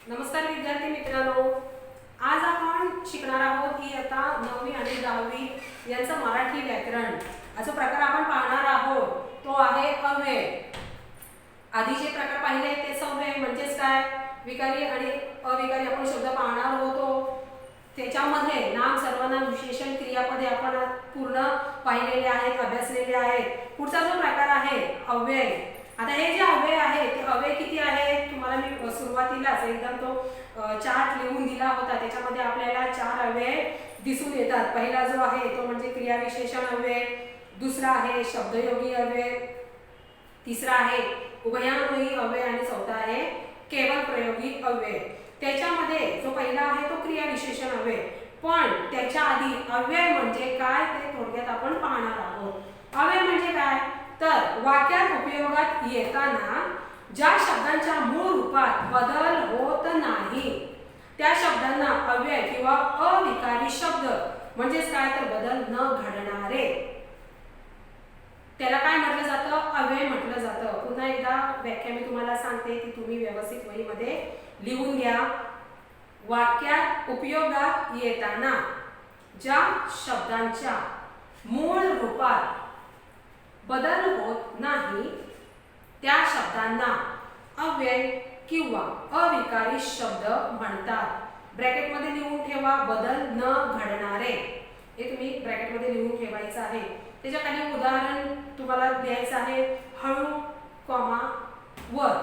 नमस्कार विद्यार्थी मित्रांनो, आज आपण शिकणार आहोत इयत्ता 9वी आणि 10वी यांचं मराठी व्याकरण. जो प्रकार आपण पाहणार आहोत तो आहे अव्यय. आधी जे प्रकार पाहिले ते सव्यय म्हणजेच काय, विकारी आणि अविकारी आपण शब्द पाहणार होतो. त्याच्यामध्ये नाम, सर्वनाम, विशेषण, क्रियापदे आपण पूर्ण पाहिलेले आहेत, अभ्यासलेले आहेत. पुढचा जो प्रकार आहे अव्यय. आता हे जे अव्यय आहे ते अव्यय किती आहे, तुम्हाला मी सुरुवातीलाच एकदम तो चार्ट लिहून दिला होता. त्याच्यामध्ये आपल्याला 4 अव्यय दिसून येतात. पहिला जो आहे तो म्हणजे क्रिया विशेषण अव्यय, दुसरा आहे शब्दयोगी अव्यय, तिसरा आहे उभयान्वयी अव्यय आणि चौथा आहे केवळ प्रयोगी अव्यय. त्याच्यामध्ये जो पहिला आहे तो क्रिया विशेषण अव्यय, पण त्याच्या आधी अव्यय म्हणजे काय ते थोडक्यात आपण पाहणार आहोत. अव्यय म्हणजे काय, तर वाक्यात उपयोगात येताना ज्या शब्दांच्या मूळ रूपात बदल होत नाही त्या शब्दांना अव्यय किंवा अविकारी शब्द म्हणजेच काय तर बदल न घडणारे त्याला काय म्हटलं जातं, अव्यय म्हटलं जातं. पुन्हा एकदा व्याख्या मी तुम्हाला सांगते ती तुम्ही व्यवस्थित वहीमध्ये लिहून घ्या. वाक्यात उपयोगात येताना ज्या शब्दांच्या मूळ रूपात बदल होत नाही त्या शब्दांना अव्यय किंवा अविकारी शब्द म्हणतात. ब्रॅकेटमध्ये लिहून ठेवा बदल न घडणारे, हे तुम्ही ब्रॅकेटमध्ये लिहून ठेवायचं आहे. त्याच्या खाली उदाहरण तुम्हाला द्यायचं आहे, हळू कॉमा वर,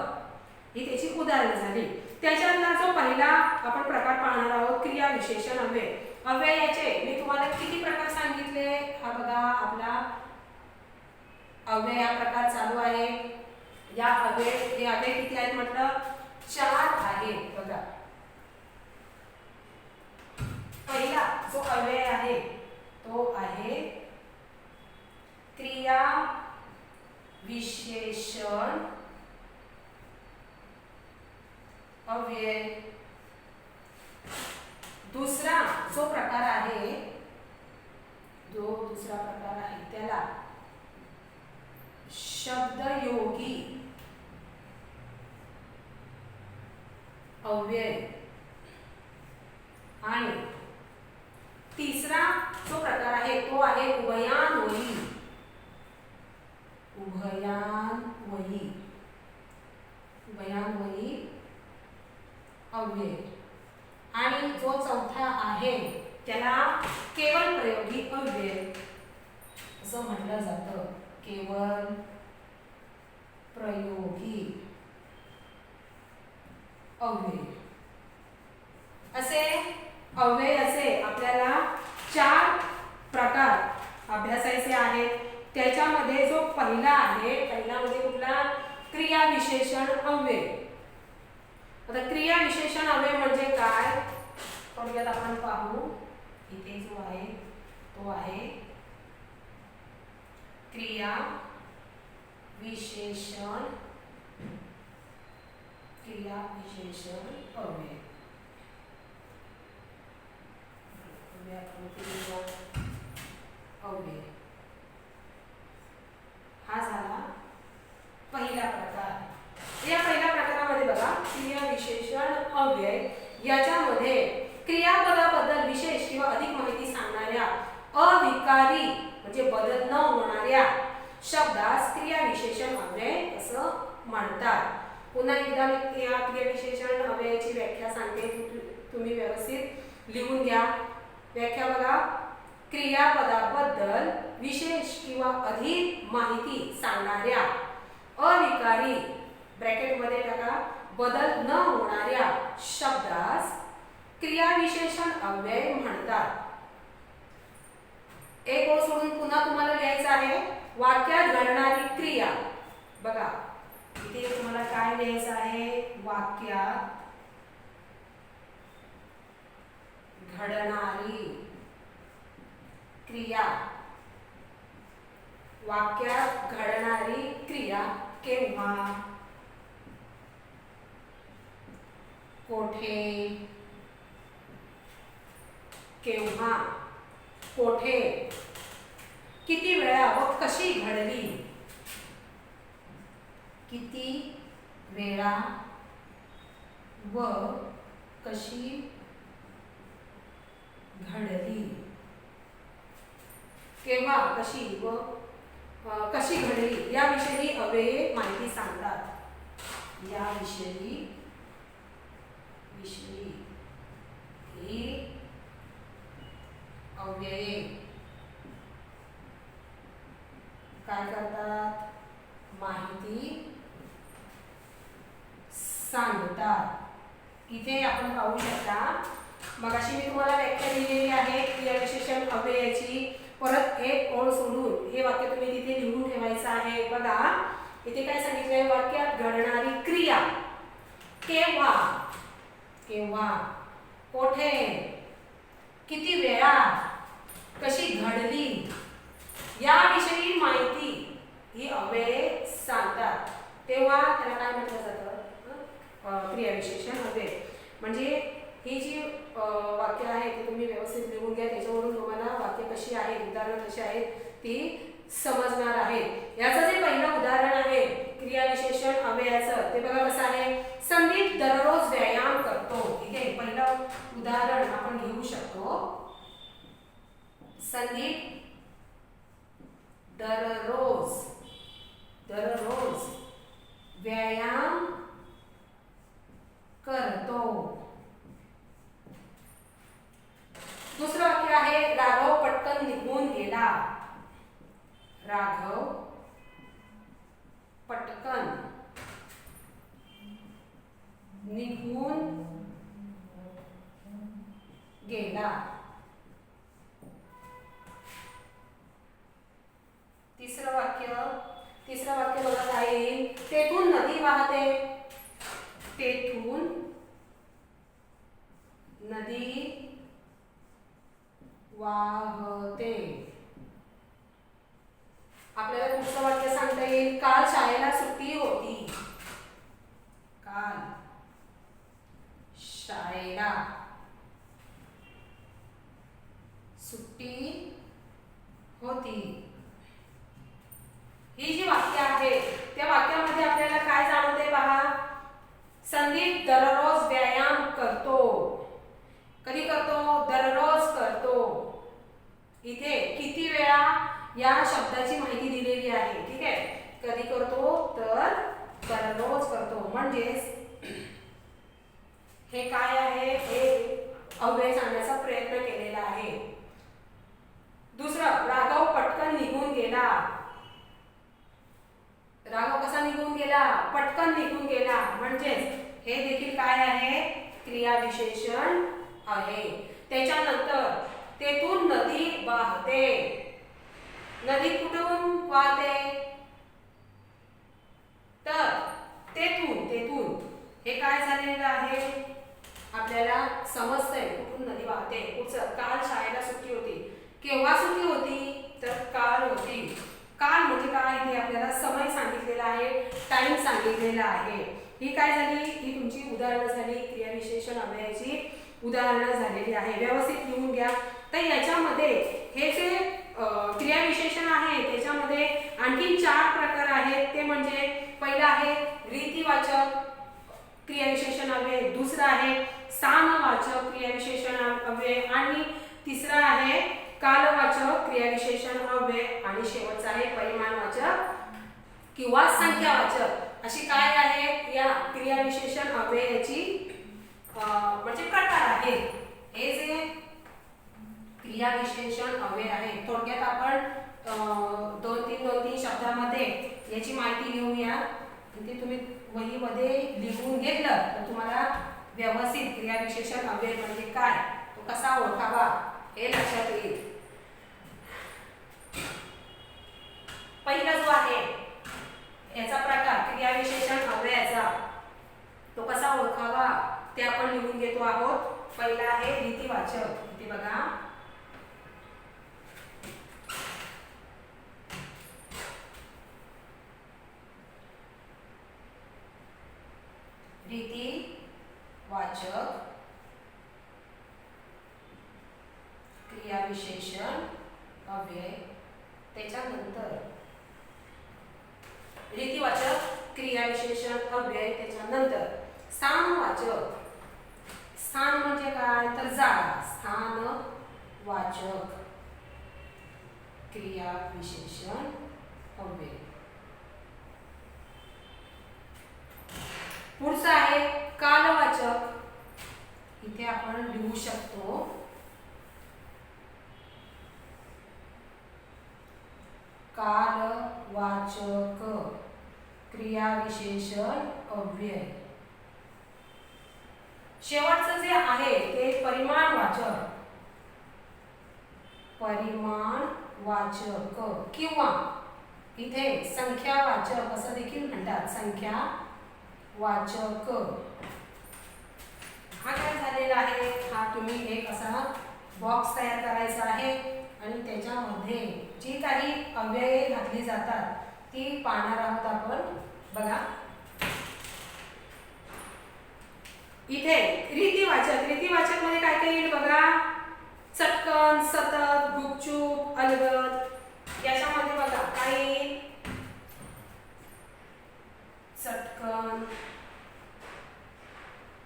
ही त्याची उदाहरण झाली. त्याच्यातला जो पहिला आपण प्रकार पाहणार आहोत क्रिया विशेषण अव्यय. अव्ययाचे मी तुम्हाला किती प्रकार सांगितले, हा बघा आपला अव्यय हा प्रकार चालू आहे. या अव्यय हे अव्यय किती आहेत म्हटलं, 4 आहेत. बघा पहिला जो अव्यय आहे तो आहे क्रिया विशेषण अव्यय. दुसरा जो प्रकार आहे, दुसरा प्रकार आहे त्याला शब्दयोगी अव्यय. आणि तिसरा जो प्रकार आहे तो आहे उभयान्वयी अव्यय. आणि जो चौथा आहे त्याला केवळ प्रयोगी अव्यय असं म्हटलं जातं. केवळ प्रयोगी अव्यय असे अव्ययाचे आपल्याला 4 प्रकार अभ्यासायचे आहेत. त्याच्यामध्ये जो पहिला आहे, पहिला म्हणजे कुठला, क्रिया विशेषण अव्यय. आता क्रिया विशेषण अव्यय म्हणजे काय थोडक्यात आपण पाहू. इथे जो आहे तो आहे क्रिया विशेषण अव्यय. अव्यय हा झाला पहिला प्रकार. या पहिल्या प्रकारामध्ये बघा क्रिया विशेषण अव्यय, याच्यामध्ये क्रियापदाबद्दल विशेष किंवा अधिक माहिती सांगणाऱ्या अविकारी म्हणजे बदल न होणाऱ्या शब्दास क्रिया विशेषण अव्यय असं म्हणतात. पुन्हा एकदा मी या क्रिया विशेषण अव्ययाची व्याख्या सांगते, तुम्ही व्यवस्थित लिहून घ्या. व्याख्या बघा, क्रियापदाबद्दल विशेष किंवा अधिक माहिती सांगणाऱ्या अविकारी ब्रॅकेटमध्ये टाका बदल न होणाऱ्या शब्दास क्रिया विशेषण अव्यय म्हणतात. एक ओळ सोडून पुन्हा तुम्हाला लिहायचं आहे वाक्यात घडणारी क्रिया. बघा इथे तुम्हाला काय लिहायचं आहे, वाक्यात घडणारी क्रिया. वाक्यात घडणारी क्रिया केव्हा, कोठे, केव्हा, कोठे, किती वेळा व कशी घडली, किती वेळा व कशी घडली, केव्हा, कशी व कशी घडली याविषयी अव्यये माहिती सांगतात. याविषयी ही अव्यये काय करतात, माहिती सांगतात. इथे आपण पाहू शकता, मगाशी मी तुम्हाला व्याख्या लिहिलेली आहे क्रियाविशेषण अव्ययाची. परत एक ओळ सोडून हे वाक्य तुम्ही तिथे लिहून ठेवायचं आहे. बघा इथे काय सांगितलंय, वाक्यात घडणारी क्रिया केव्हा, केव्हा, कोठे, किती वेळा, कशी घडली याविषयी माहिती ही अव्यये सांगतात. तेव्हा त्याला काय म्हटलं जातं, क्रियाविशेषण अव्यय. म्हणजे ही जी वाक्य आहे ती तुम्ही व्यवस्थित लिहून घ्या. त्याच्यावरून तुम्हाला वाक्य कशी आहेत, उदाहरण कशी आहेत ती समजणार आहे. याचं जे पहिलं उदाहरण आहे क्रियाविशेषण अव्ययाचं, ते बघा कसं आहे. संदीप दररोज व्यायाम करतो. इथे पहिलं उदाहरण आपण घेऊ शकतो. संदीप दररोज व्यायाम करतो. दुसरं वाक्य आहे राघव पटकन निघून गेला. राघव पटकन निघून गेला. तिसरं वाक्य बघा काय येईल, तेथून नदी वाहते. तेथून नदी वाहते. आपल्याला पुढचं वाक्य सांगता येईल, काल शाळेला सुट्टी होती. काल शाळेला सुट्टी होती. ही जी वाक्य आहे त्या वाक्यामध्ये आपल्याला काय जाणवते पहा. संदीप दररोज व्यायाम करतो. कधी करतो, दररोज करतो. इथे किती वेळा या शब्दाची माहिती दिलेली आहे. ठीक आहे, कधी करतो तर दररोज करतो. म्हणजेच हे काय आहे, हे अव्यय सांगण्याचा प्रयत्न केलेला आहे. दुसरं, राघव पटकन निघून गेला. राघव कसा निघून गेला, पटकन निघून गेला. म्हणजेच हे देखील काय आहे, क्रियाविशेषण आहे. त्याच्यानंतर तेथून नदी वाहते. नदी कुठून वाहते, तर तेथून हे काय झालेलं आहे आपल्याला समजतंय. कुठून नदी वाहते. पुढचं, काल शाळेला सुट्टी होती. केव्हा सुट्टी होती, तर काल होती. काल म्हणजे काय, हे आपल्याला समय सांगितलेला आहे, टाइम सांगितलेला आहे. ही काय झाली, ही तुमची उदाहरणं झाली, क्रियाविशेषण अव्ययाची उदाहरणं झालेली आहे. व्यवस्थित लिहून घ्या. तर याच्यामध्ये हे जे क्रियाविशेषण आहे त्याच्यामध्ये आणखी 4 प्रकार आहेत. ते म्हणजे पहिला आहे रीतिवाचक क्रियाविशेषण अव्यय, दुसरा आहे स्थानवाचक क्रियाविशेषण अव्यय आणि तिसरा आहे कालवाचक क्रियाविशेषण अव्यय आणि शेवटचा आहे परिमाणवाचक किंवा संख्यावाचक. अशी काय आहे या क्रियाविशेषण अव्ययाची म्हणजे प्रकार आहे. हे जे क्रियाविशेषण अव्यय आहे थोडक्यात आपण 2-3 शब्दामध्ये याची माहिती घेऊया. ते तुम्ही वहीमध्ये लिहून घेतलं तर तुम्हाला व्यवस्थित क्रियाविशेषण अव्यय म्हणजे काय, तो कसा ओळखावा हे लक्षात येईल. पहिला जो आहे याचा प्रकार क्रियाविशेषण अव्ययाचा, तो कसा ओळखावा ते आपण लिहून घेतो आहोत. पहिला आहे रीतिवाचक. इथे बघा, रीतिवाचक क्रियाविशेषण अव्यय. त्याच्यानंतर रीतिवाचक क्रियाविशेषण अव्यय, त्याच्यानंतर स्थानवाचक काय तर जागा, स्थान वाचक क्रिया विशेषण अव्यय. पुढचं आहे कालवाचक. इथे आपण लिहू शकतो कालवाचक क्रिया विशेषण अव्यय. शेवटचं जे आहे ते परिमाणवाचक. परिमाणवाचक किंवा इथे संख्यावाचक असं देखील म्हणतात. संख्यावाचक. हा काय झालेला आहे, हा तुम्ही एक असा बॉक्स तयार करायचा आहे आणि त्याच्यामध्ये जी काही अव्यये घातली जातात ती पाहणार आहोत आपण. बघा इथे रीतिवाचक. रीतिवाचक मध्ये काय काय येईल बघा. चटकन, सतत, गुपचूप, अलगद. याच्यामध्ये बघा काय येईल. चटकन,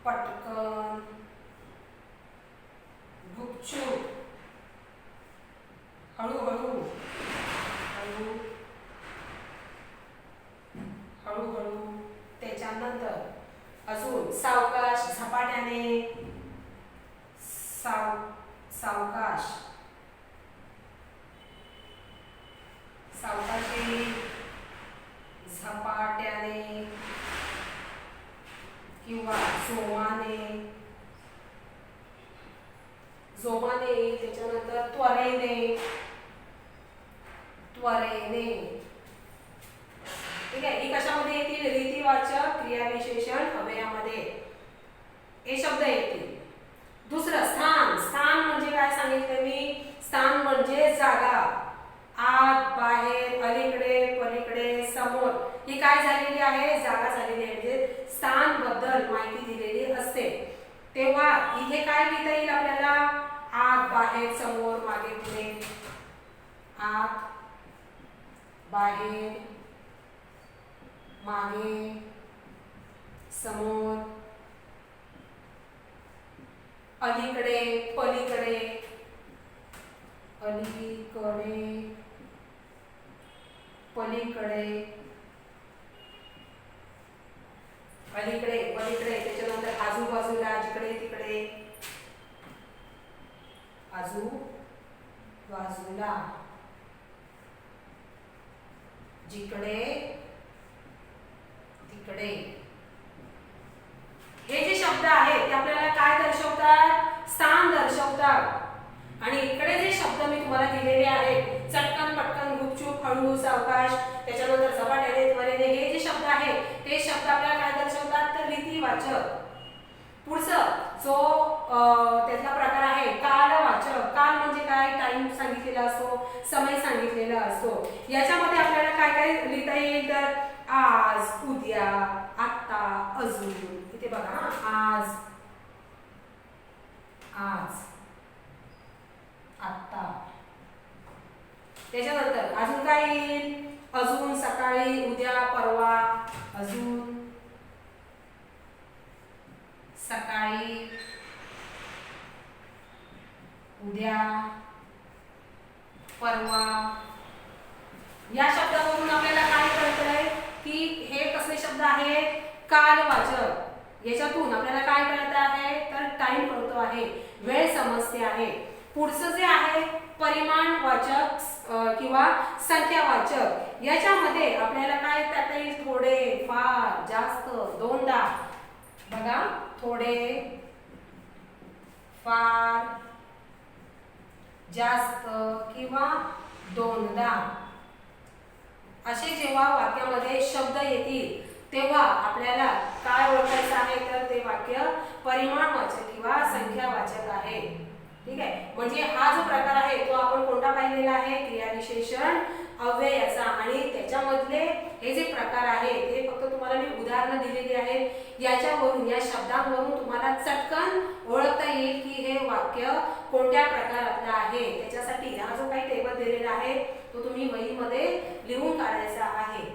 पटकन, गुपचूप, हळूहळू, हळू हळूहळू. त्याच्यानंतर अजून सावकाश, झपाट्याने, सावकाश, सावकाशी, झपाट्याने किंवा जोमाने, जोमाने. त्याच्यानंतर त्वरेने, त्वरेने. ठीक आहे. ही कशामध्ये येतील. रीतिवाचक क्रिया विशेषण अव्ययामध्ये हे शब्द येतील. दुसरं स्थान. स्थान म्हणजे काय सांगितलं मी. स्थान म्हणजे जागा. आत, बाहेर, अलीकडे, पलीकडे, समोर. ही काय झालेली आहे. जागा झालेली आहे. म्हणजे स्थान बद्दल माहिती दिलेली असते. तेव्हा इथे काय लिहिता येईल आपल्याला. आत, बाहेर, समोर, मागे, पुढे. आत, बाहेर, मागे, समोर, अलीकडे, पलीकडे, अलीकडे, पलीकडे, अलीकडे, पलीकडे. त्याच्यानंतर आजूबाजूला, जिकडे तिकडे, आजूबाजूला, जिकडे तिकडे. हे जे शब्द आहेत ते आपल्याला काय दर्शवतात. स्थान दर्शवतात. आणि इकडे जे शब्द मी तुम्हाला दिलेले आहेत चटकन, पटकन, गुपचूप, हळू, सावकाश, त्याच्यानंतर झपाट्याने, त्वरेने. हे जे शब्द आहेत ते शब्द आपल्याला काय दर्शवतात तर रीतिवाचक. पुढचं जो त्यातला प्रकार आहे कालवाचक. काल म्हणजे काय. टाइम सांगितलेला असतो, समय सांगितलेला असतो. याच्यामध्ये आपल्याला काय काय लिहिता येईल तर आज, उद्या, आता, अजून. इथे बघा आज, आज, आता. त्याच्यानंतर अजून काय येईल. अजून, सकाळी, उद्या, परवा. अजून, सकाळी, उद्या, परवा. या शब्दावरून आपल्याला काय कळतंय की हे कसले शब्द आहेत. कालवाचक. याच्यातून आपल्याला काय कळत आहे तर टाइम कळतो आहे, वेळ समजते आहे. पुढचं जे आहे परिमाणवाचक किंवा संख्यावाचक. याच्यामध्ये आपल्याला काय करता येईल. थोडे, फार, जास्त, दोनदा. बघा थोडे, फार, जास्त किंवा दोनदा. असे जेव्हा वाक्यामध्ये शब्द येतील तेव्हा आपल्याला काय ओळखायचं आहे तर ते वाक्य परिमाणवाचक किंवा संख्यावाचक आहे. ठीक आहे. म्हणजे हा जो प्रकार आहे तो आपण कोणता पाहिलेला आहे क्रियाविशेषण अव्ययाचा. आणि त्याच्यामधले हे जे प्रकार आहे ते फक्त तुम्हाला मी उदाहरणं दिलेली आहेत. याच्यावरून या शब्दांवरून तुम्हाला चटकन ओळखता येईल की हे वाक्य कोणत्या प्रकारातलं आहे. त्याच्यासाठी हा जो काही टेबल दिलेला आहे तो तुम्ही वहीमध्ये लिहून काढायचा आहे.